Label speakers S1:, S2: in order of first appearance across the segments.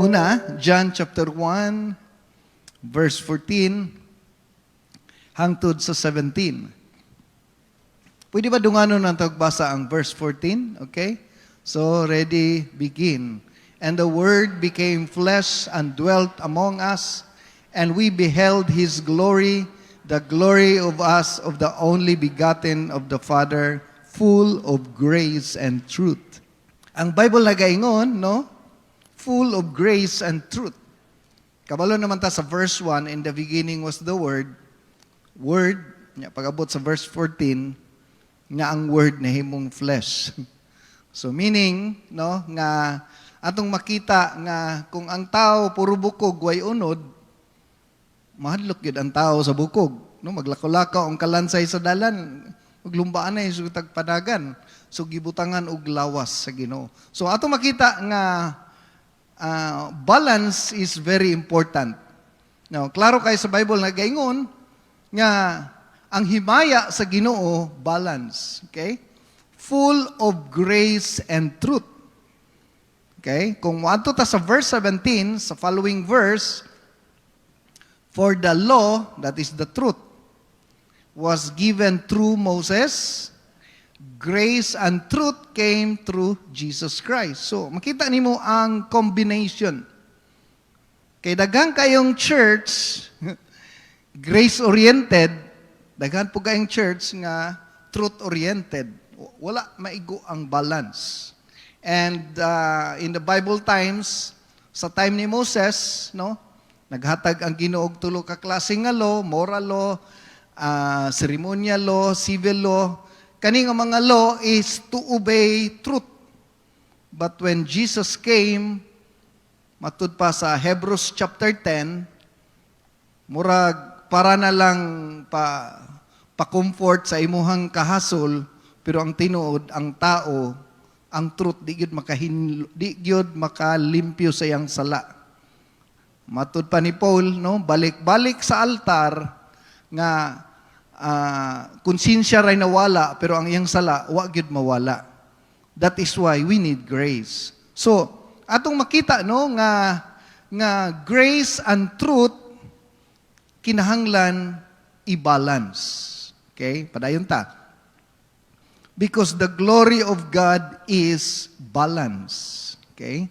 S1: Una, John chapter 1, verse 14, hangtod sa 17. Pwede ba dunganon ang tagbasa ang verse 14? Okay? So, ready, begin. And the Word became flesh and dwelt among us, and we beheld His glory, the glory of us, of the only begotten of the Father, full of grace and truth. Ang Bible nagaingon, no? Full of grace and truth. Kabalo naman ta sa verse 1, in the beginning was the Word. Word, pag-abot sa verse 14, nga ang Word na himong flesh. So meaning, no, nga atong makita nga kung ang tao puro bukog way unod, mahadlok gyud ang tao sa bukog, no, maglakaw-lakaw ang kalansay sa dalan, maglumbaan na yung tagpadagan, so gibutangan og lawas sa Ginoo. So atong makita nga balance is very important. Now, klaro kayo sa Bible na gaingon nga ang himaya sa Ginoo balance, okay? Full of grace and truth. Okay? Kung moadto ta sa verse 17, sa following verse, for the law, that is the truth, was given through Moses, grace and truth came through Jesus Christ. So, makita nimo ang combination. Kay daghang kayong church, grace-oriented, daghan po kayong church nga truth-oriented. Wala maigo ang balance. And in the Bible times, sa time ni Moses, no, naghatag ang Ginoo og tulo ka klase nga law, moral law, ceremonial law, civil law. Kani nga mga law is to obey truth. But when Jesus came, matud pa sa Hebrews chapter 10, murag para na lang pa-comfort sa imuhang kahasol, pero ang tinuod, ang tao, ang truth, di gyud makalimpyo sa iyang sala. Matud pa ni Paul, no, balik-balik sa altar nga konsensya ray nawala, pero ang iyang sala wa gyud mawala. That is why we need grace. So, atong makita, no, nga grace and truth kinahanglan i-balance. Okay? Padayon ta. Because the glory of God is balance. Okay?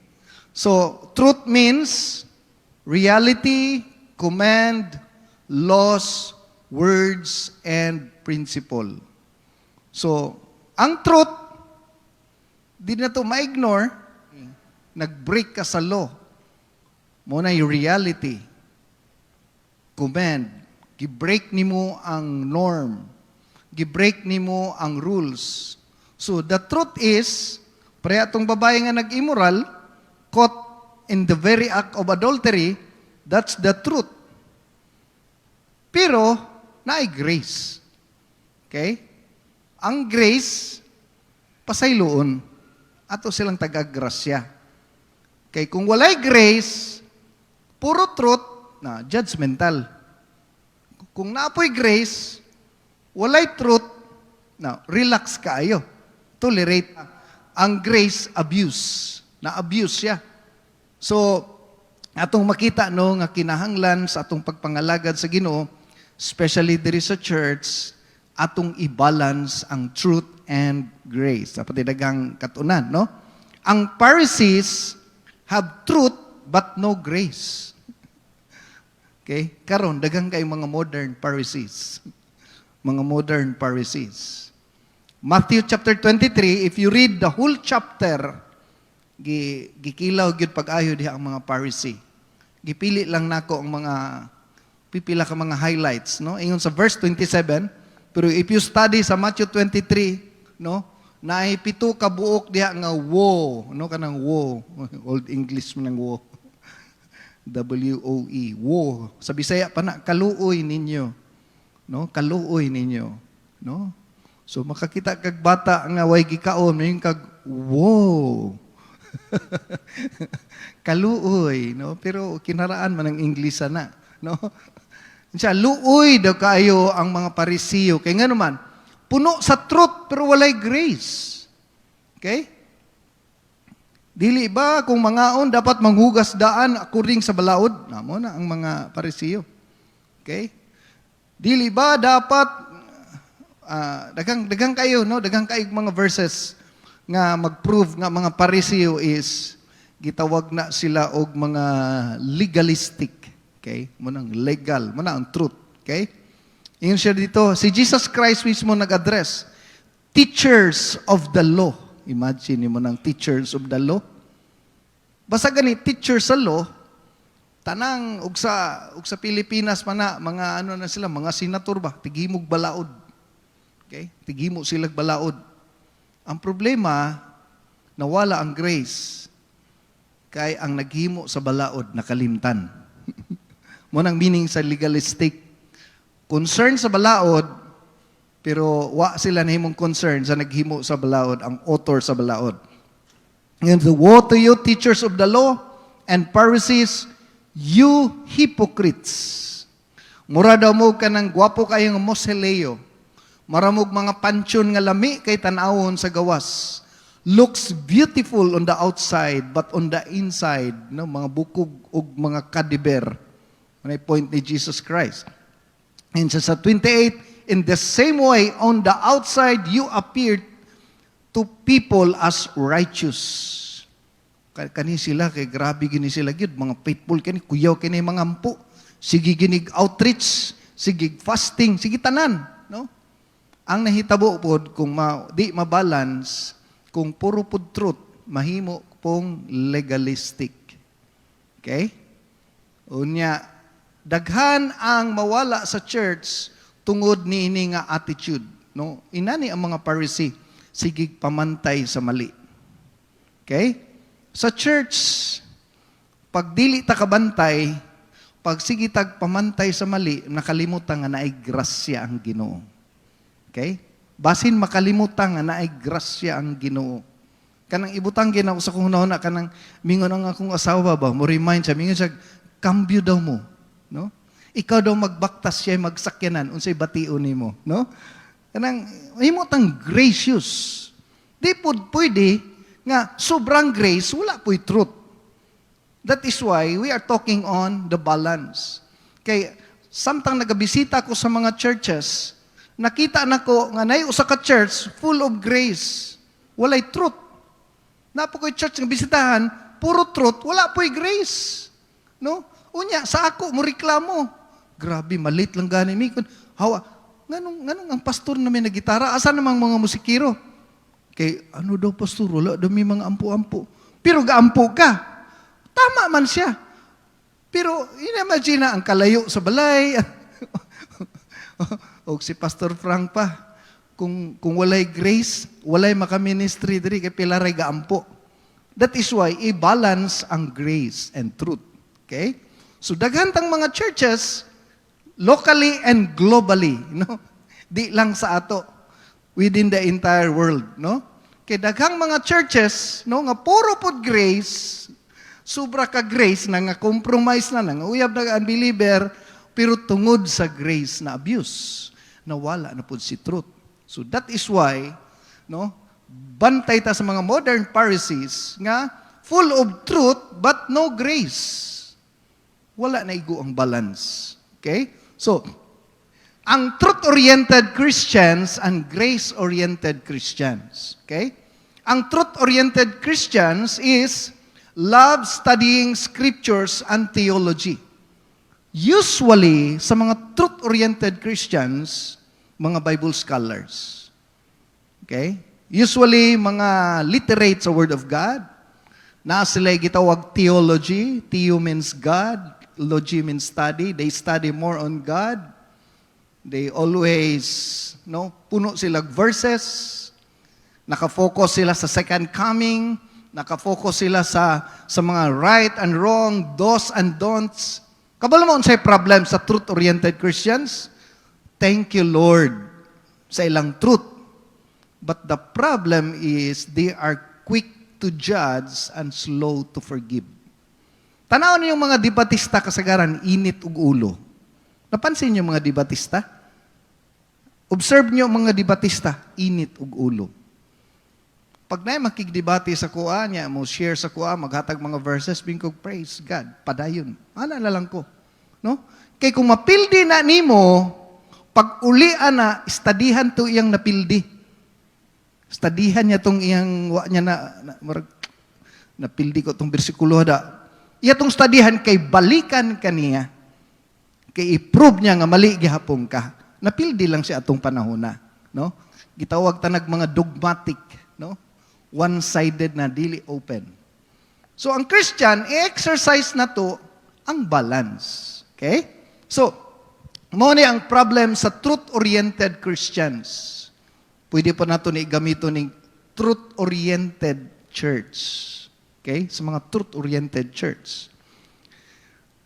S1: So, truth means reality, command, laws, words, and principle. So, ang truth, di na to ma-ignore. Nag-break ka sa law. Muna yung reality, command, gi-break nimo ang norm, gi-break nimo ang rules. So the truth is, pre atong babae nga nag-immoral, caught in the very act of adultery, that's the truth. Pero naay grace. Okay? Ang grace pasayloon ato silang taga-grasya. Okay, kung walay grace, puro truth, na judgmental. Kung naapoy grace, walay truth, now, relax kaayo. Tolerate. Ang grace, abuse. Na-abuse siya. So, atong makita, no, nga kinahanglan sa atong pagpangalagad sa Ginoo, especially diri sa church, atong i-balance ang truth and grace. Dapat dagang katunan, no? Ang Pharisees have truth but no grace. Okay? Karon daghang kay mga modern Pharisees. Mga modern Pharisees. Matthew chapter 23, if you read the whole chapter, gikilaw gyud pag-ayo diha ang mga Pharisee. Gipili lang nako ang mga pipila ka mga highlights, no? Ingon sa verse 27, pero if you study sa Matthew 23, no? Naay pito ka buok diha nga woe, no, kanang woe. Old English man ng woe. W-O-E, woe. Sa Bisaya pa na, kaluoy ninyo. No? Kaluoy ninyo. No? So makakita kag bata nga way gikaon, mayong kag, woe. Kaluoy, no? Pero kinaraan man ang English na, no? Siya, luoy daw kayo ang mga Parisiyo. Kaya nga naman, puno sa truth pero walay grace. Okay? Dili ba kung mangaon dapat manghugas daan according sa balaod? Namo na ang mga Parisiyo. Okay? Dili ba dapat daghang kayo no, daghang kayo mga verses nga mag-prove nga mga Parisiyo is gitawag na sila og mga legalistic. Okay? Munang legal, muna ang truth. Okay? Ingon siya dito, si Jesus Christ mismo nag-address, teachers of the law. Imagine mo ng teachers of the law. Basta gani, teachers sa law, tanang ug sa Pilipinas man na, mga ano na sila, mga senator ba, tigimog balaod. Okay? Tigimo sila balaod. Ang problema, nawala ang grace. Kay ang naghimo sa balaod nakalimtan. Mo nang meaning sa legalistic. Concern sa balaod, pero wa sila nahimong concern sa naghimo sa balaod, ang author sa balaod. And the woe to you, teachers of the law and Pharisees, you hypocrites. Mura daw mo ka ng gwapo kayong moseleo. Maramog mga pansyon nga lami kay tanawon sa gawas. Looks beautiful on the outside, but on the inside, no, mga bukog ug mga kadiber. May point ni Jesus Christ. And sa 28, in the same way, on the outside, you appear to people as righteous. Kani sila, kay grabe gini sila gyud, mga faithful kani, kuyaw kani mga ampo. Sige ginig outreach, sige fasting, sige tanan, no? Ang nahitabo pod kung di mabalance, kung puro pod truth, mahimo pong legalistic. Okay? Unya, daghan ang mawala sa church tungod niini nga attitude, no? Inani ang mga Pharisee sigig pamantay sa mali. Okay? Sa church, pag dili ta kabantay, pag sige tag pamantay sa mali, nakalimutan nga naay grasya ang Ginoo. Okay? Basin makalimutan nga naay grasya ang Ginoo. Kanang ibutang ginoo sa kung na kanang mingon ang akong asawa ba, mo remind siya, mingon siya, cambio daw mo, no? Ikaw daw magbaktas siya magsakyanan unsay bation nimo, no? Kanang himotang gracious. Di pud pwede nga sobrang grace wala po'y truth. That is why we are talking on the balance. Kay samtang nagabisita ko sa mga churches, nakita nako nga nay usa ka church full of grace, walay truth. Napo ko'y church nga bisitahan, puro truth, wala po'y grace. No? Unya sa ako mo reklamo. Grabe, malit lang gani mi. Hawa, nganong ang pastor na may nagitara, asa namang mga musikiro? Kay, ano daw pastor, wala daw may mga ampo-ampo. Pero gaampo ka. Tama man siya. Pero, imagine na ang kalayo sa balay. O si Pastor Frank pa, kung walay grace, walay maka-ministry diri kay pilaray gaampo. That is why, i-balance ang grace and truth. Okay? So, daghantang mga churches, locally and globally, no? Di lang sa ato, within the entire world, no? Kay daghang mga churches, no, nga puro pod grace, sobra ka grace na nga compromise na nga uyab na unbeliever, pero tungod sa grace na abuse, nawala na pod si truth. So that is why, no, bantay ta sa mga modern Pharisees nga full of truth but no grace. Wala na igo ang balance. Okay? So, ang truth-oriented Christians and grace-oriented Christians. Okay? Ang truth-oriented Christians is love studying scriptures and theology. Usually, sa mga truth-oriented Christians, mga Bible scholars. Okay? Usually, mga literate sa Word of God. Na sila gitawag theology. Theo means God. Logy means study. They study more on God. They always, no, puno sila verses. Nakafocus sila sa second coming. Nakafocus sila sa mga right and wrong, do's and don'ts. Kabalo mo unsay problem sa truth-oriented Christians? Thank you, Lord, sa ilang truth. But the problem is they are quick to judge and slow to forgive. Tanaw niyo yung mga debatista kasagaran, init ug ulo. Napansin niyo mga debatista? Observe niyo mga debatista, init ug ulo. Pag na makigdebate sa kuha niya, mo share sa kuha, maghatag mga verses, bingkog praise God, padayon. Ana na lang ko. No? Kay kung mapildi na nimo, pag ulian na, studihan to iyang napildi. Studihan niya tong iyang, wa niya napildi ko tong bersikulo da. Iya tong studihan kay balikan kaniya. Kay i-prove niya nga mali gihapon ka. Napildi lang siya atong panahon na. No? Gitawag tanag mga dogmatic. No? One-sided na, dili open. So, ang Christian, i-exercise na to ang balance. Okay? So, mo ni ang problem sa truth-oriented Christians. Pwede pa nato ni gamito ng truth-oriented church. Okay? Sa mga truth-oriented church.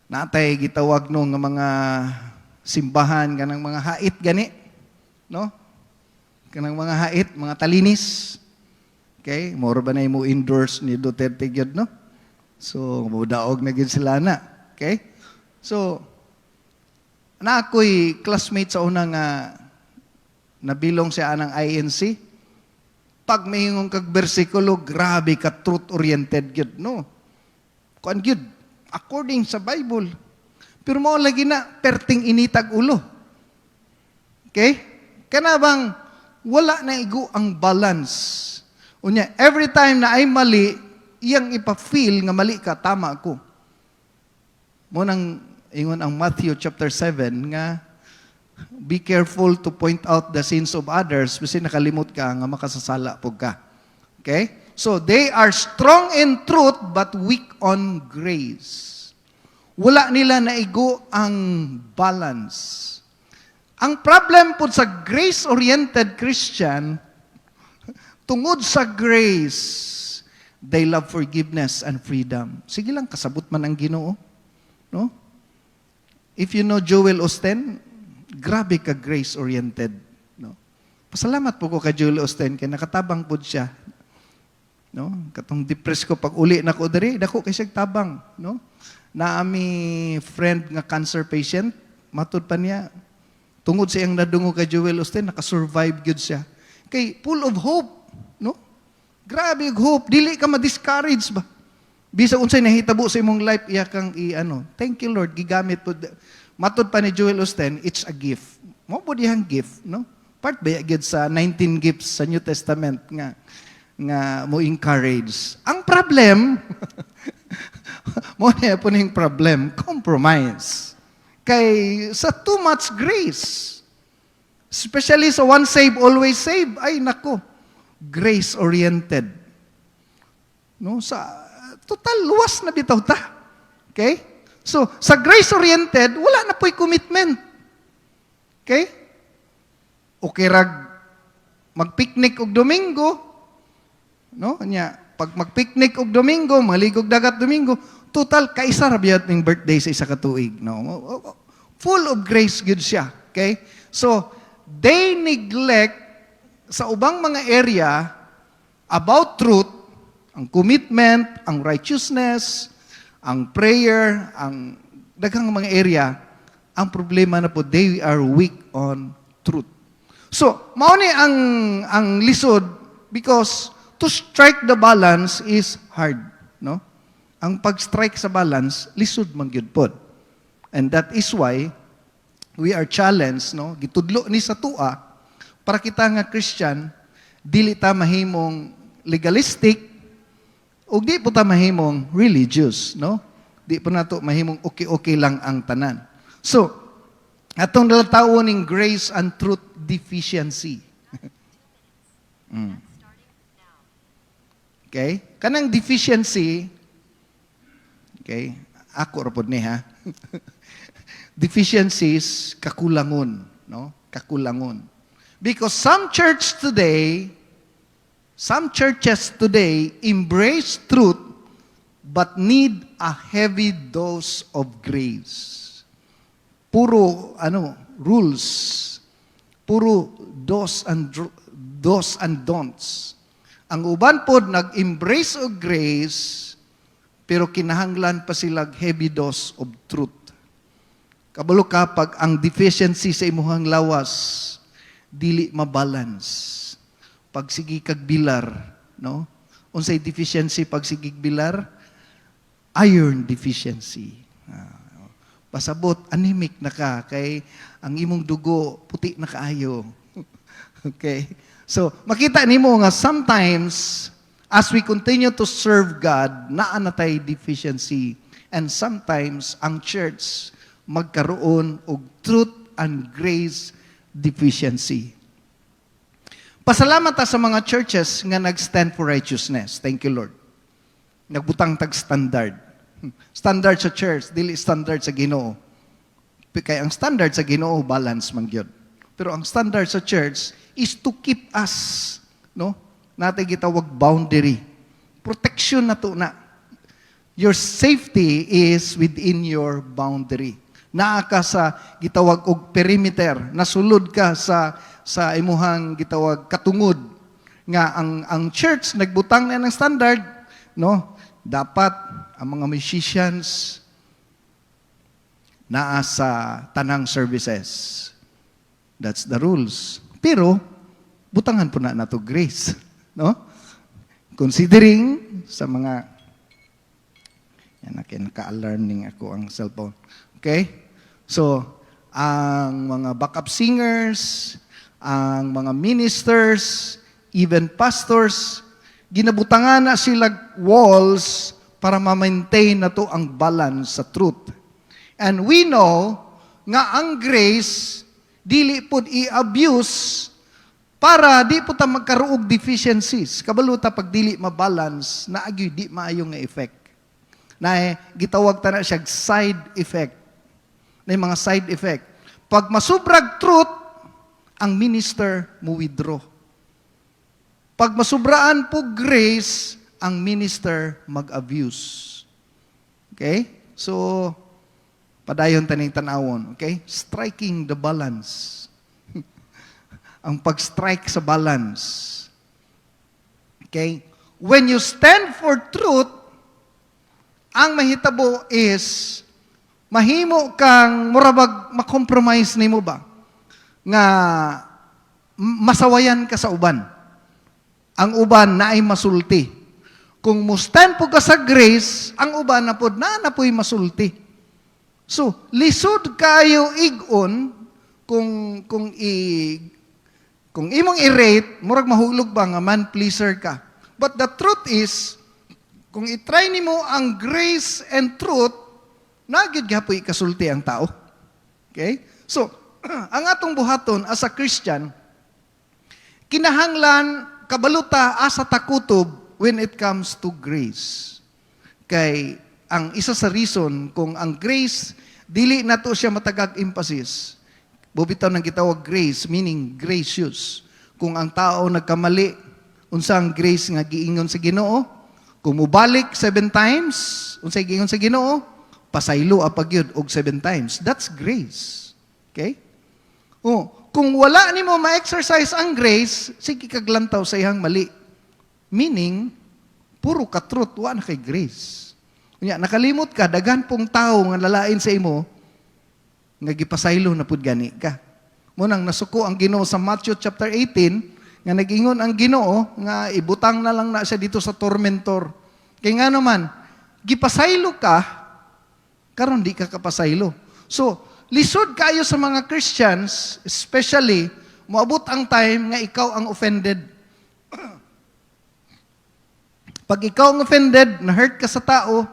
S1: Natay gitawag no nga mga simbahan kanang mga hait gani. No? Kanang mga hait, mga talinis. Okay? More ba na mo endorse ni Duterte gyud no? So, mudaog na gyud sila na. Okay? So, na ako'y classmate sa unang nabilong siya ng INC. Pag mahingong kag bersikulo, grabe ka truth-oriented gyud no? Kuan gyud according sa Bible. Pero mao lagi na perting initag ulo. Okay? Kana bang wala na igo ang balance. Unya, every time na ay mali, iyang ipa-feel nga mali ka, tama ako. Mo nang ingon ang Matthew chapter 7 nga be careful to point out the sins of others kasi nakalimot ka nga makasasala pug ka. Okay? So, they are strong in truth but weak on grace. Wala nila naigo ang balance. Ang problem po sa grace-oriented Christian, tungod sa grace, they love forgiveness and freedom. Sige lang, kasabot man ang Ginoo. No? If you know Joel Osteen, grabe ka grace-oriented. No? Pasalamat po ko kay Joel Osteen, kaya nakatabang po siya. No? Katong depressed ko, pag uli na ko dari, dako kay siya tabang. No? Naami friend nga cancer patient, matud pa niya, tungod sa iyang nadungo kay Joel Osteen, nakasurvive gyud siya. Kay full of hope. No? Grabe yung hope. Dili ka ma-discourage ba? Bisa unsay nahitabo sa imong life, iya kang thank you Lord, gigamit po. Matod pa ni Joel Osteen, it's a gift. Mo po diyang gift, no? Part ba yagid sa 19 gifts sa New Testament nga mo encourage. Ang problem, mo niya po ning problem, compromise. Kay sa too much grace, especially sa one save, always save, ay nako, grace-oriented. No? Sa total luwas na bitaw ta. Okay? So, sa grace-oriented, wala na po'y commitment. Okay? Okay rag magpiknik og Domingo, no? Nya, pag magpiknik og Domingo, maligog dagat Domingo, total kaisa ra biyat ning birthday sa isa ka tuig, no? Full of grace gud siya. Okay? So, they neglect sa ubang mga area about truth, ang commitment, ang righteousness, ang prayer, ang daghang mga area, ang problema na po, they are weak on truth. So, mao ni ang lisod because to strike the balance is hard, no? Ang pag-strike sa balance, lisod man gyud pod. And that is why we are challenged, no? Gitudlo ni sa tua para kita nga Christian, dili ta mahimong legalistic o di po ta mahimong religious, no? Di po nato mahimong okay-okay lang ang tanan. So, atong nalatawon ning grace and truth deficiency. Okay? Kanang deficiency, okay, ako ra pod ni ha. Deficiencies, kakulangon, no? Kakulangon. Because some churches today embrace truth but need a heavy dose of grace. Puro rules. Puro dos and don'ts. Ang uban pod nag-embrace og grace pero kinahanglan pa sila heavy dose of truth. Kabalo ka pag ang deficiency sa imuhang lawas dili mabalance. Pag sige kag bilar, no? Unsay deficiency pag sigigbilar? Iron deficiency. Pasabot, anemic na ka, kay ang imong dugo, puti na kaayo. Okay? So, makita nimo nga sometimes, as we continue to serve God, naa na tay deficiency. And sometimes, ang church magkaroon og truth and grace deficiency. Pasalamat ta sa mga churches nga nag-stand for righteousness. Thank you, Lord. Nagbutang tag-standard. Standard sa church, dili standard sa Ginoo. Kaya ang standard sa Ginoo, balance man gyud. Pero ang standard sa church is to keep us, no? Natin gitawag boundary. Protection na to na. Your safety is within your boundary. Naa ka sa gitawag og perimeter, nasulod ka sa imuhang gitawag katungod nga ang church nagbutang na ng standard, no? Dapat ang mga musicians naa sa tanang services. That's the rules. Pero butangan po na nato grace, no? Considering sa mga naka-alarming ako ang cellphone. Okay? So, ang mga backup singers, ang mga ministers, even pastors, ginabutangan na sila walls para ma-maintain na to ang balance sa truth. And we know nga ang grace dili pud i-abuse para di po ta magkaroog deficiencies. Kabalo ta pag dili ma-balance na agyo di maayo nga effect. Na gitawag ta na siya side effect. Na mga side effect. Pag masubrag truth, ang minister mo withdraw. Pag masubraan po grace, ang minister mag-abuse. Okay? So, padayon taning tanawon. Okay? Striking the balance. Ang pag-strike sa balance. Okay? When you stand for truth, ang mahitabo is, mahimo kang murabag makompromise nimo ba? Nga masawayan ka sa uban. Ang uban na ay masulti. Kung mo-stand po ka sa grace, ang uban na po na po'y masulti. So, lisod kayo igon kung imong i-rate, murag mahulog ba nga man pleaser ka. But the truth is, kung i-try nimo ang grace and truth, nagid gapoy ikasulti ang tao. Okay? So, ang atong buhaton as a Christian, kinahanglan kabaluta asa takutob when it comes to grace. Kay ang isa sa reason kung ang grace dili nato siya matagag emphasis. Bubitaw nang gitawag grace meaning gracious. Kung ang tao nagkamali unsang grace nga giingon sa Ginoo, kung mubalik 7 times unsay giingon sa Ginoo, pasaylo apagyud og 7 times. That's grace. Okay? Kung wala nimo ma-exercise ang grace, sige kaglantaw sa iyang mali. Meaning, puro ka truth, wala na kay grace. Kunya, nakalimot ka, daghan pong tao nga lalain sa imo, nga gipasaylo na pud gani ka. Munang nasuko ang Ginoo sa Matthew chapter 18, nga nag-ingon ang Ginoo, nga ibutang na lang na siya dito sa tormentor. Kaya nga naman, gipasaylo ka, karon di ka kapasaylo. So, lisod kayo sa mga Christians, especially, moabot ang time nga ikaw ang offended. Pag ikaw ang offended, na-hurt ka sa tao,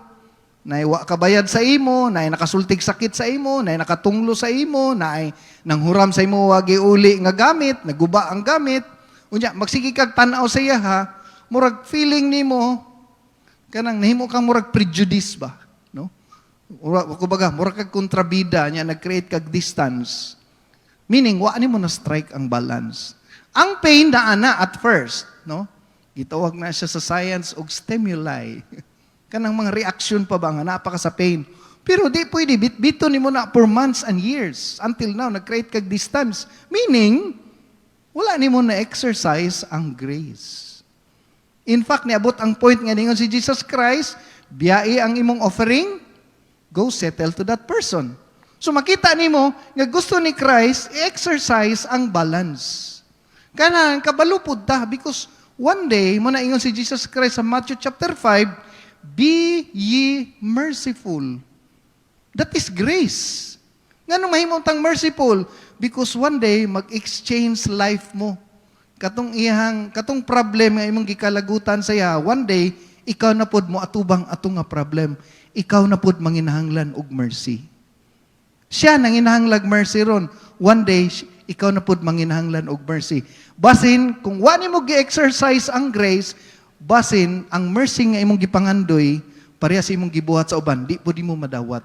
S1: naiwa ka bayad sa imo, na nakasultig sakit sa imo, na nakatunglo sa imo, na nanghuram sa imo wagi uli nga gamit, naguba ang gamit, unya magsige kag tan-aw sa iya ha, murag feeling nimo kanang nahimo kang murag prejudice ba, no? Kumbaga, murag kag kontrabida nya nag-create kag distance. Meaning wa nimo na strike ang balance. Ang pain na ana at first, no? Gitawag na siya sa science og stimuli. Kanang mga reaction pa ba nga napaka sa pain. Pero di pwede bit-bito nimo na for months and years until now nag-create kag distance. Meaning wala nimo na exercise ang grace. In fact, niabot ang point nga ningon si Jesus Christ, biyai ang imong offering, go settle to that person. So makita nimo nga gusto ni Christ i-exercise ang balance. Kanang kabalupod ta because one day, mo na ingon si Jesus Christ sa Matthew chapter 5, be ye merciful. That is grace. Nganong mahimong tang merciful? Because one day, mag-exchange life mo. Katong problem nga imong gikalagutan sa iya, one day, ikaw na pod mo atubang ato nga problem. Ikaw na pod manginahanglan og mercy. Siya nanginahanglag mercy ron. One day, ikaw na pod manginahanglan og mercy. Basin, kung wani mo gi-exercise ang grace, basin, ang mercy nga imong gipangandoy, parehas imong gibuhat sa uban, di po di mo madawat.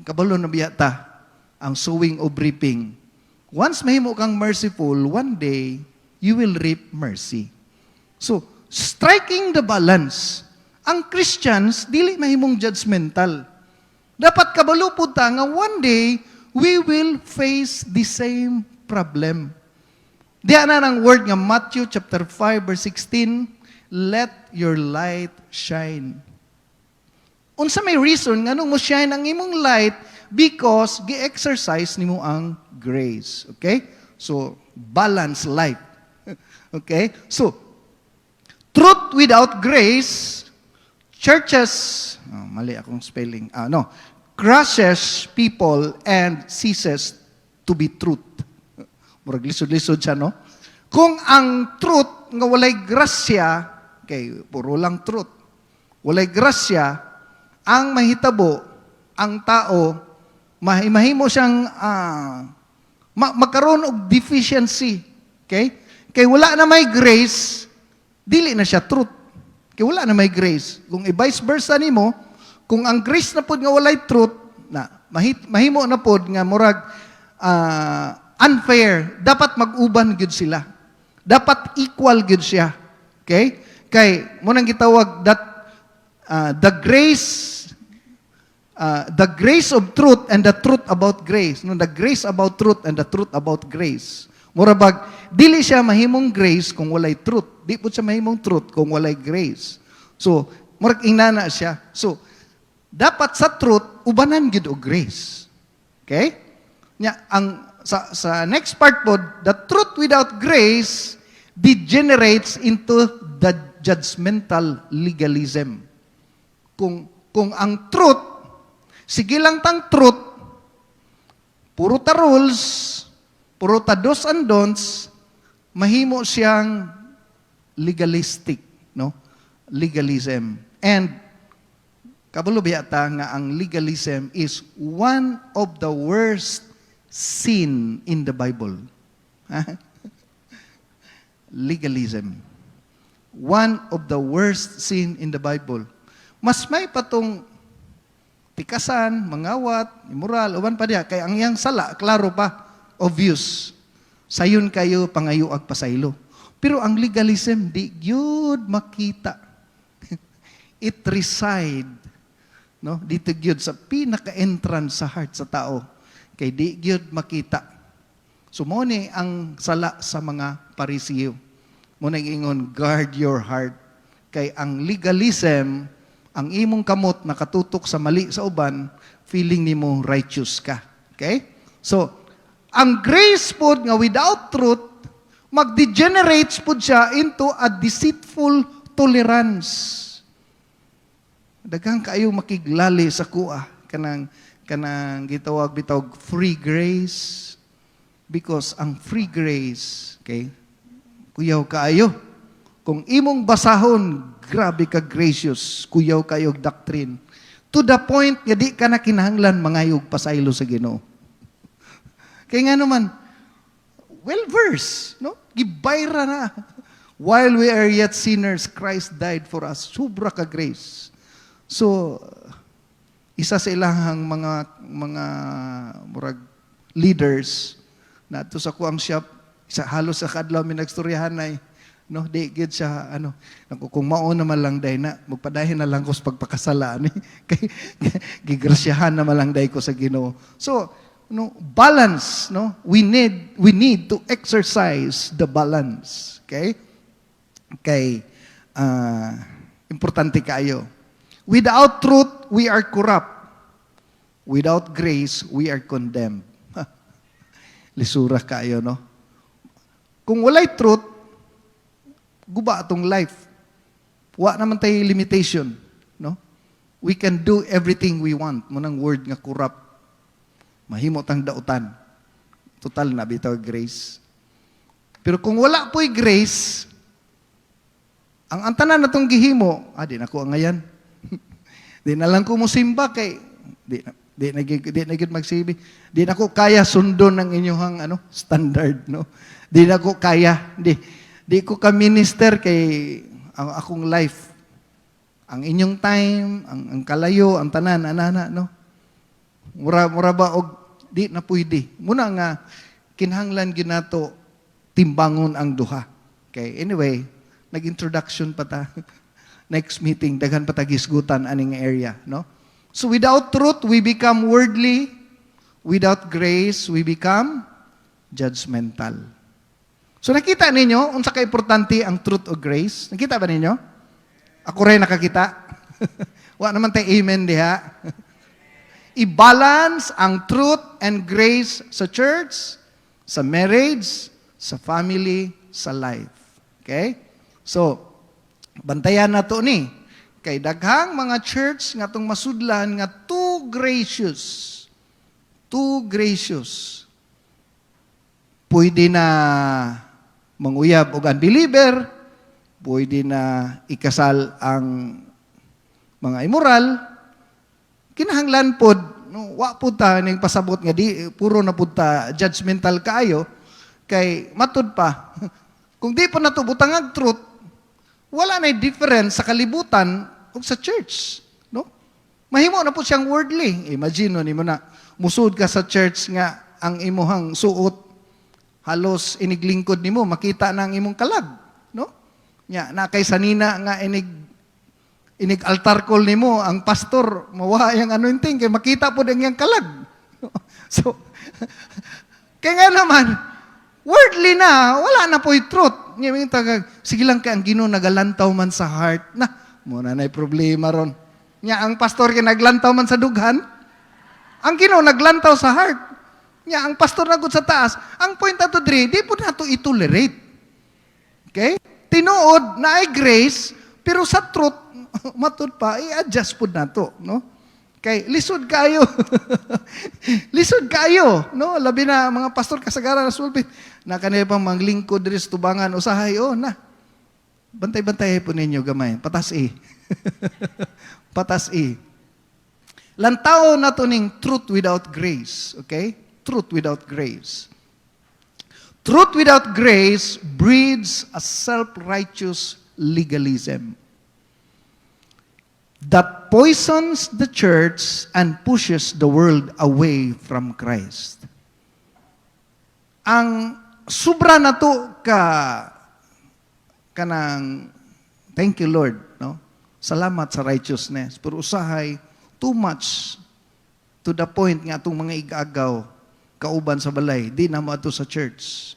S1: Kabalo na biyata, ang sowing o reaping. Once mahimo kang merciful, one day, you will reap mercy. So, striking the balance, ang Christians, dili mahimong judgmental. Dapat kabalo po ta nga one day, we will face the same problem. Diyan na ng word nga Matthew chapter 5 verse 16, let your light shine. Unsa may reason nga nung mo shine ang imong light because gi-exercise nimo ang grace. Okay? So, balance light. Okay? So, truth without grace, churches, mali akong spelling, crushes people and ceases to be truth. Murag lisod-lisod siya, no? Kung ang truth nga walay grasya, okay, puro lang truth, walay grasya, ang mahitabo, ang tao, mahimo siyang magkaroon og deficiency. Okay? Kay wala na may grace, dili na siya truth. Kay wala na may grace. Kung i-vice versa nimo, kung ang grace na pod nga walay truth, na mahimo na pod nga murag unfair, dapat mag-uban gyud sila. Dapat equal gyud siya. Okay? Kay mo nang gitawag that the grace of truth and the truth about grace. No, the grace about truth and the truth about grace. Murabag, dili siya mahimong grace kung walay truth. Di po siya mahimong truth kung walay grace. So, murag inana siya. So, dapat sa truth, ubanan gid og grace. Okay? Sa next part po, the truth without grace degenerates into the judgmental legalism. Kung ang truth, sige lang tang truth, puro ta rules, puro ta do's and don'ts, mahimo siyang legalistic, no? Legalism. And kabalo biyata nga ang legalism is one of the worst sin in the Bible. Legalism. One of the worst sin in the Bible. Mas may patong tikasan, mangawat, immoral, uban pa diya. Kaya ang iyang sala, klaro pa, obvious. Sayon kayo, pangayuag pasaylo. Pero ang legalism, di gyud makita. It reside, no? Dito gyud sa pinaka-entrance sa heart sa tao. Kay di gyud makita. So mo ni ang sala sa mga Parisiyo. Mo na ingon, guard your heart. Kay ang legalism, ang imong kamot nakatutok sa mali sa uban, feeling nimo righteous ka. Okay? So, ang grace pod nga without truth, mag-degenerates pod siya into a deceitful tolerance. Daghang kayo makiglali sa kuha kanang gitawag bitawag free grace, because ang free grace, okay, kuyaw kaayo. Kung imong basahon, grabe ka gracious, kuyaw kayog doctrine. To the point nga di ka na kinahanglan mangayog pasaylo sa Ginoo. Kaya nga naman, well-versed, no? Gibayra na. While we are yet sinners, Christ died for us. Sobra ka grace. So, isa sa ilahang mga murag leaders na to sa kuang shop, isa halos sa kadlaw mi nagstoryahanay, no, di gid siya kung mao naman lang day na magpadahin na lang ko sa pagpakasala ni kay gigrasyahan naman lang day ko sa Ginoo. So, no, balance, no? We need to exercise the balance, okay? Kay importante kayo. Without truth, we are corrupt. Without grace, we are condemned. Lisura kayo, no? Kung walay truth, guba atong life. Wa naman tayo limitation, no? We can do everything we want. Munang word nga corrupt. Mahimo tang dautan. Total na bitaw grace. Pero kung wala po'y grace, ang tanan natong gihimo, di na ko ang ngayan. Di na lang ko musimba kay di na gid magsibi. Di na ko kaya sundon ng inyong standard, no. Di na ko kaya. Di ko ka minister kay ang akong life. Ang inyong time, ang kalayo, ang tanan anana, no. Mura ba og di na pwede. Muna nga kinahanglan ginato timbangon ang duha. Okay, anyway, nag-introduction pa ta. Next meeting, daghan pa ta gisgutan aning area, no? So without truth, we become worldly. Without grace, we become judgmental. So nakita ninyo, unsa ka importante ang truth o grace? Nakita ba ninyo? Ako rin nakakita. Wa naman tayo amen diha. I-balance ang truth and grace sa church, sa marriage, sa family, sa life. Okay? So, bantayan na to ni. Kay daghang mga church nga tong masudlan nga too gracious. Too gracious. Pwede na manguyab og unbeliever, pwede na ikasal ang mga immoral, kinahanglan pod, no, wa pod ta ning pasabot nga di puro na pod ta judgmental kaayo kay matud pa. Kung di pa natubutang ang truth, wala na difference sa kalibutan o sa church, no? Mahimo na po siyang worldly. Imagine nimo na musud ka sa church nga ang imuhang suot halos iniglingkod nimo makita na ang imong kalag, no? Nya na kay sanina nga inig altar call nimo ang pastor mawa yang anointing kay makita po ang iyang kalag. So kaya nga naman worldly na, wala na po yung truth. Sige lang kay ang Ginoo nagalantaw man sa heart. Muna na'y problema ron. Ang pastor kay naglantaw man sa dughan. Ang Ginoo naglantaw sa heart. Ang pastor nagod sa taas. Ang point ato diri, di po nato itolerate. Okay? Tinuod na ay grace, pero sa truth, matud pa, i-adjust po nato. No? Kay lisod kayo. Lisod kayo, no? Labi na mga pastor kasagaran sa pulpit. Na kanila pang manglingkod diri sa tubangan usahay na. Bantay-bantay po ninyo gamay. Patas Patas Lantaw na to ning truth without grace, okay? Truth without grace. Truth without grace breeds a self-righteous legalism that poisons the church and pushes the world away from Christ. Ang sobra na to kanang thank you Lord, no? Salamat sa righteousness. Pero usahay too much to the point nga atong mga igagaw kauban sa balay, di na mo ato sa church.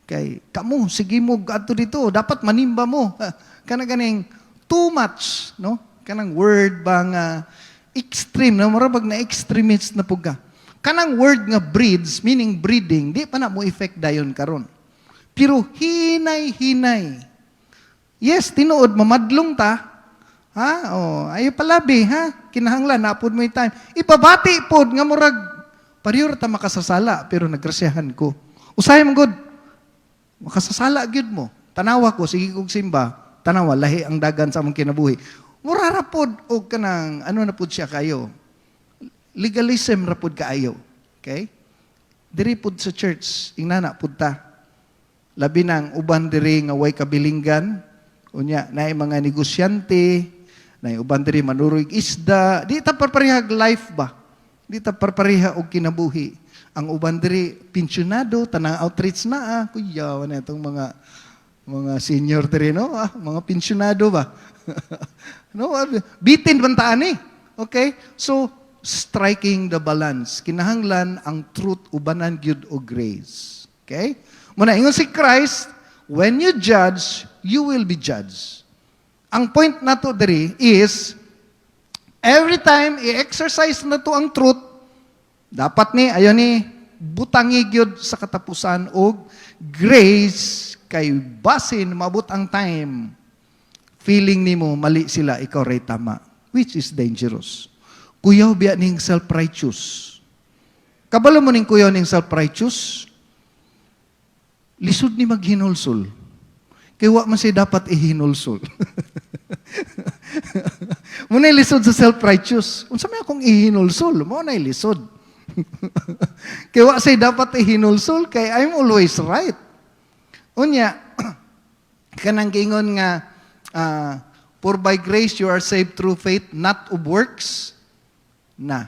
S1: Kay kamo sige mo ato dito, dapat manimba mo. Kana ganing too much, no? Kanang word ba nga extreme, na marabag na extremist na puga. Kanang word nga breeds, meaning breeding, di pa na mo effect dayon karon. Pero hinay-hinay. Yes, tinuod, mamadlong ta. Ha? Ay palabi, ha? Kinahanglan, napod mo yung time. Ipabati pod, nga murag, pariyor ta makasasala, pero nagrasyahan ko. Usay mong good, makasasala gyud mo. Tanawa ko, sige kong simba, tanawa, lahi ang dagan sa among kinabuhi. Murara pod o kanang ano na pod siya kayo. Legalism ra pod kaayo. Okay? Diri pod sa church, ingnana pod ta. Labi nang uban diri nga way kabilinggan, unya naay mga negosyante, naay uban diri manuroy isda, di ta parparehag life ba? Di ta parpareha og kinabuhi. Ang uban diri pensyonado, tanang outreach na kuya na itong mga senior diri no, mga pensyonado ba? No, bitin bantaan eh. Okay? So, striking the balance. Kinahanglan ang truth ubanan gyud o grace. Okay? Muna ingon si Christ, when you judge, you will be judged. Ang point nato diri is every time i-exercise na to ang truth, dapat ni ayon ni butangi gyud sa katapusan og grace kay basin mabot ang time feeling nimo mali sila, ikaw ray tama, which is dangerous. Kuyaw biya ning self-righteous. Kabalo mo ning kuyaw ning self-righteous, lisod ni maghinulsol. Kaya wa man siya dapat ihinulsol. Muna lisod sa self-righteous. Unsa may akong ihinulsol? Mo na lisod. Kaya wa siya dapat ihinulsol, kay I'm always right. Unya, kanang gingon nga, for by grace you are saved through faith, not of works, na.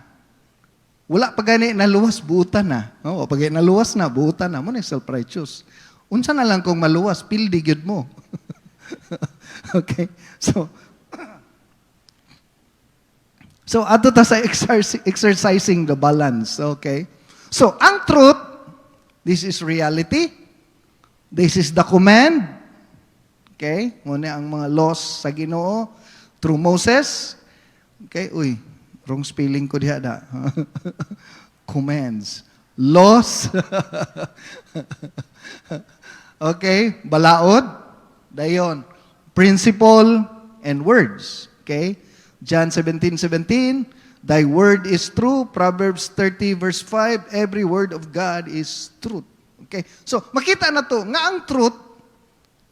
S1: Wala pa gani naluwas, buutan na. O, pag naluwas na, buutan na. Muna self-righteous. Unsa na lang kung maluwas, pildi gyud mo. Okay? So ato ta sa exercising the balance. Okay? So, ang truth, this is reality. This is the command. Okay? Muna ang mga laws sa Ginoo through Moses. Okay? Uy, wrong spelling ko diha da. Commands. Laws. Okay? Balaod. Dayon. Principle and words. Okay? John 17:17, thy word is true. Proverbs 30 verse 5, every word of God is truth. Okay? So, makita na to, nga ang truth,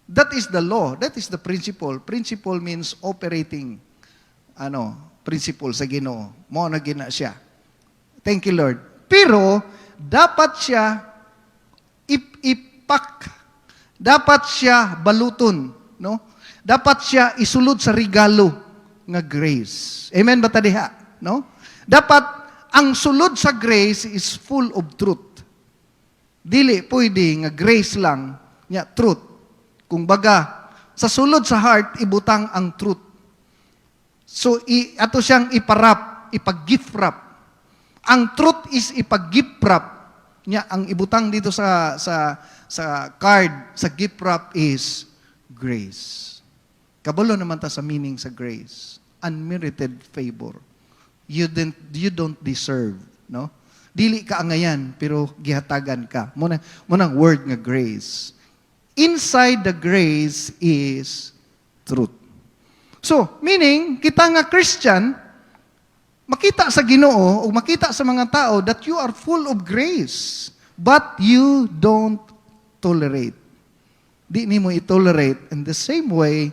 S1: that is the law. That is the principle. Principle means operating, principle sa Ginoo. Mo na gina siya. Thank you, Lord. Pero, dapat siya ipak. Dapat siya baluton. No? Dapat siya isulod sa regalo nga grace. Amen ba ta diha? No? Dapat ang sulod sa grace is full of truth. Dili pwede nga grace lang nya truth. Kung baga sa sulod sa heart ibutang ang truth. So ato siyang iparap, ipag-gift wrap. Ang truth is ipag-gift wrap nya ang ibutang dito sa card sa gift wrap is grace. Kabalo naman ta sa meaning sa grace. Unmerited favor. You don't deserve, no? Dili ka angayan, pero gihatagan ka. Munang word nga grace. Inside the grace is truth. So, meaning, kita nga Christian, makita sa Ginoo o makita sa mga tao that you are full of grace, but you don't tolerate. Di nimo i-tolerate in the same way,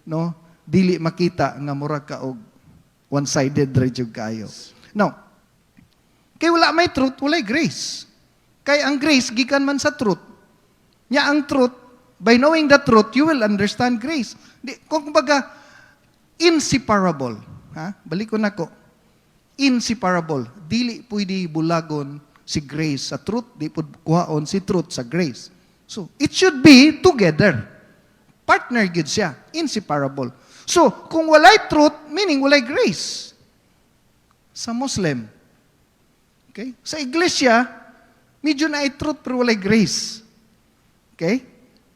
S1: no? Dili makita nga murag ka og one-sided rejug kayo. Now, kay wala may truth, walay grace. Kay ang grace gikan man sa truth. Nya ang truth, by knowing the truth, you will understand grace. Kung kumbaga, inseparable. Balik ko nako. Inseparable. Dili pwede bulagon si grace sa truth, di pud kuhaon si truth sa grace. So, it should be together. Partner gid siya, inseparable. So, kung walay truth, meaning walay grace. Sa Muslim. Okay? Sa iglesia, medyo na truth pero walay grace. Okay?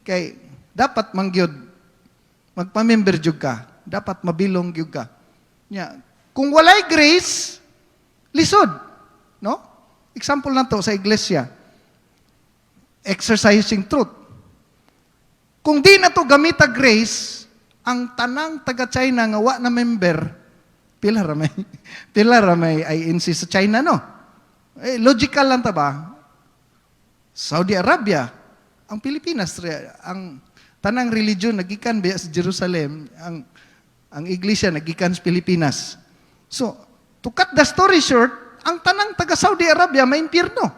S1: Kay dapat mangyod magpa-member jud ka, dapat mabilong jud ka. Nya, kung walay grace, lisod, no? Example na to sa iglesia. Exercising truth. Kung di na to gamita grace, ang tanang taga-China nga wa na member, pila ramay INC sa China, no? Logical lang ta ba? Saudi Arabia, ang Pilipinas, ang tanang religion nagikan biya sa Jerusalem, ang iglesia nagikan sa Pilipinas. So, to cut the story short, ang tanang taga-Saudi Arabia may impyerno.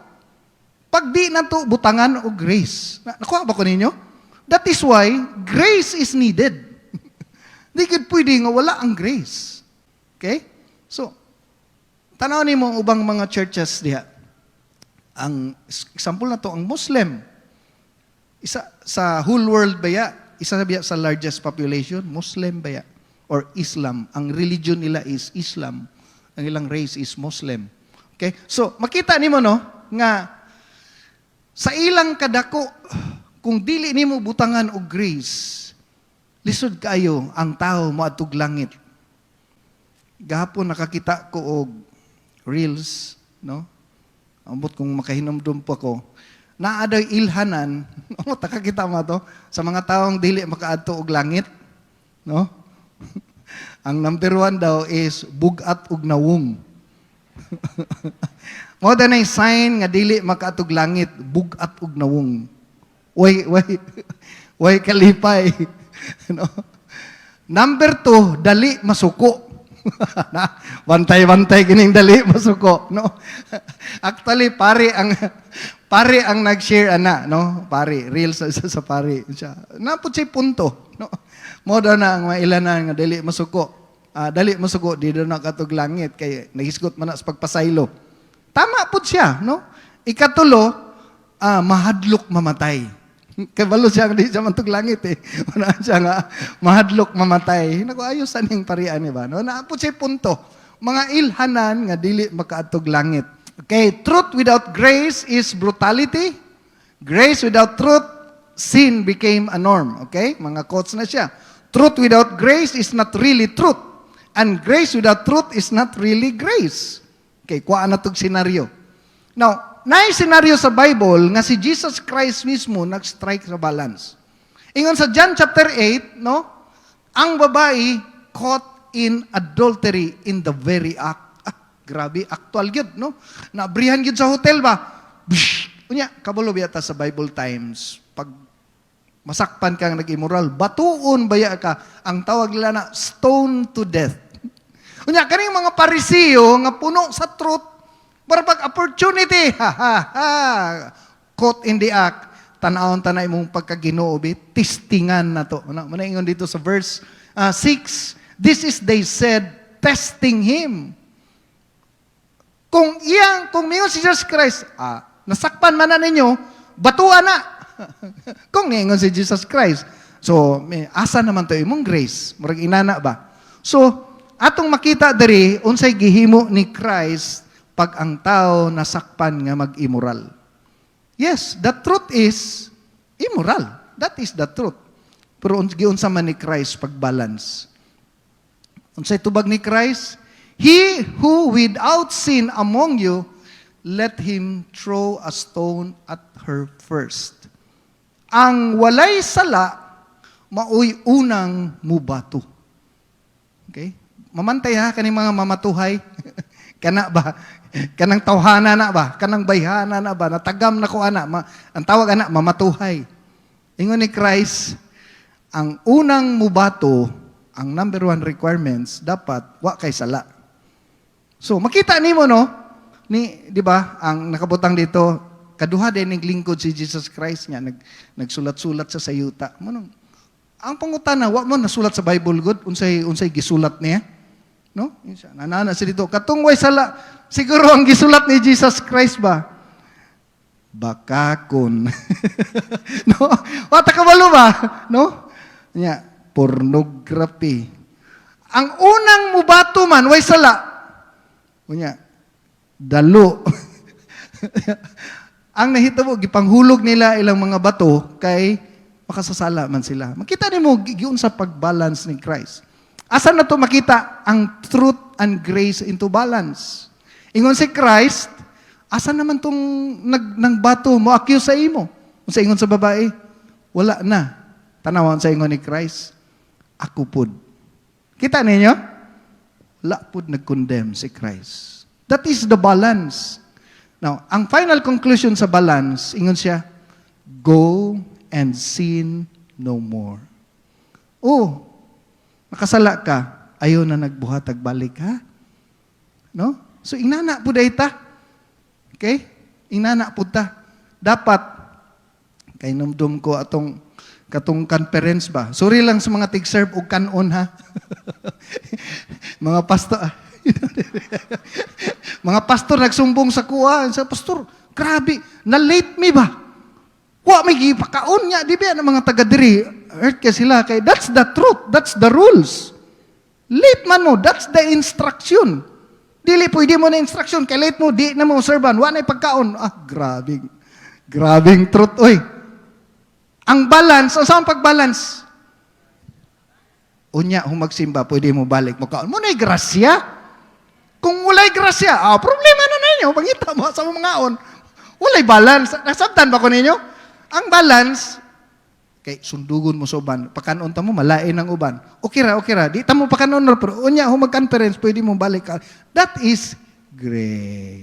S1: Pag di na to butangan o grace. Nakuha ba ko ninyo? That is why grace is needed. Di kid pwede nga wala ang grace. Okay? So, tanaw ni mo ubang mga churches diha. Ang example na to, ang Muslim. Isa sa whole world baya, isa na biya sa largest population, Muslim baya or Islam. Ang religion nila is Islam. Ang ilang race is Muslim. Okay? So, makita nimo no nga sa ilang kadako kung dili nimo butangan og grace, lisod kayo ang tao moadtog langit. Gahapon nakakita ko og reels, no? Ambot kung makahinumdum po ako, naaday ilhanan, takakita mo to, sa mga taong dili makaadto og langit, no? Ang number 1 daw is bugat ug nawong. Mo da nay sign nga dili makaadto og langit, bugat ug nawong. Way kalipay. No? Number 2, dali masuko. Bantay-bantay kining dali masuko, no? Actually pare ang nag-share ana, no? Pare, real sa pare siya. Napud siya punto, no? Mo daw na ang mailanan nga dali masuko. Dali masuko di daw nakatug langit kay nagisgot man na sa pagpasaylo. Tama pud siya, no? Ikatulo, mahadlok mamatay. Kabalo siya di siya mantug langit eh. Wala siya nga mahadlok mamatay. Naku ayos aning parian ni ba? No, naapod siya punto. Mga ilhanan nga dili makaadtog langit. Okay, truth without grace is brutality. Grace without truth, sin became a norm. Okay? Mga quotes na siya. Truth without grace is not really truth. And grace without truth is not really grace. Okay, kuha na tog senaryo. Now, naay senaryo sa Bible nga si Jesus Christ mismo nag-strike sa balance. Ingon sa John chapter 8, no? Ang babae caught in adultery in the very act. Grabe, actual gyud, no? Nabrihan gyud sa hotel ba? Unya, kabalo biyata sa Bible times. Pag masakpan kang nag-immoral, batuon baya ka, ang tawag nila na stone to death. Unya, kaning mga Pariseo nga puno sa truth, para pag opportunity, caught in the act, tanawon tanay mong pagkaginoo, testingan na to. Manaingon dito sa verse 6, this is they said, testing Him. Kung mingon si Jesus Christ, nasakpan man na ninyo, batuan na. Kung ningon si Jesus Christ. So, asa naman to imong grace? Murag inana ba? So, atong makita diri unsay gihimo ni Christ pag ang tao nasakpan nga mag-immoral. Yes, the truth is immoral. That is the truth. Pero giunsa man ni Christ pag-balance. Unsay tubag ni Christ? He who without sin among you, let him throw a stone at her first. Ang walay sala, maoy unang mubato. Okay? Mamantay ha, kaning mga mamatuhay. Kana ba? Kanang tawhana na ba? Kanang bayhana na ba? Natagam na ko ana. Ang tawag ana, mamatuhay. Ingon ni Christ, ang unang mubato, ang number 1 requirements, dapat wa kay sala. So, makita nimo no, di ba, ang nakabutang dito, kaduha din ng lingkod si Jesus Christ nga, nagsulat-sulat sa sayuta. Manong, ang pangutana, wa mo nasulat sa Bible good, unsay gisulat niya. No? Nanana si dito, katungway sala, siguro ang gisulat ni Jesus Christ ba? Bakakon. No? Wata kabalo ba? No? Nya, pornography. Ang unang mubato man, way sala. Kunya, dalo. Ang nahitabo, gipanghulog nila ilang mga bato, kay makasasala man sila. Makita nimo giun sa pag-balance ni Christ. Asan na to makita ang truth and grace into balance? Ingon si Christ, asan naman tong nang bato mo accuse sa imo? Kung sa ingon sa babae, wala na. Tanawan sa ingon ni Christ, ako pud. Kita ninyo? Wala pud nag-condemn si Christ. That is the balance. Now, ang final conclusion sa balance, ingon siya, go and sin no more. Oh, nakasala ka, ayaw na nagbuhatag balik, ha? No? So, inana po dayta. Okay? Inana po ta. Dapat, kay numdum ko katong conference ba? Sorry lang sa mga tig-serve o kanon, ha? Mga pastor, mga pastor nagsumbong sa kuha. Sa pastor, grabe, na-late me ba? Wa may gipakaon niya, di ba, ng mga taga-diri, hurt ka sila, kay that's the truth, that's the rules. Late man mo, that's the instruction. Dili, pwede mo na instruction, kay late mo, di na mo serban, wa na pagkaon. Grabing truth, oy. Ang balance, saan pag-balance? Unya, humagsimba, pwede mo balik mo kaon. Mo na'y grasya. Kung walay grasya, problema na ninyo, pangita mo sa mga on. Walay balance. Nasabtan ba ko ninyo? Ang balance, kay sundugon mo sa uban, pakanon ta mo, malain ang uban. Okay ra. Di ta mo pakanon, pero unya, humag-conference, pwede mo balik ka. That is grace.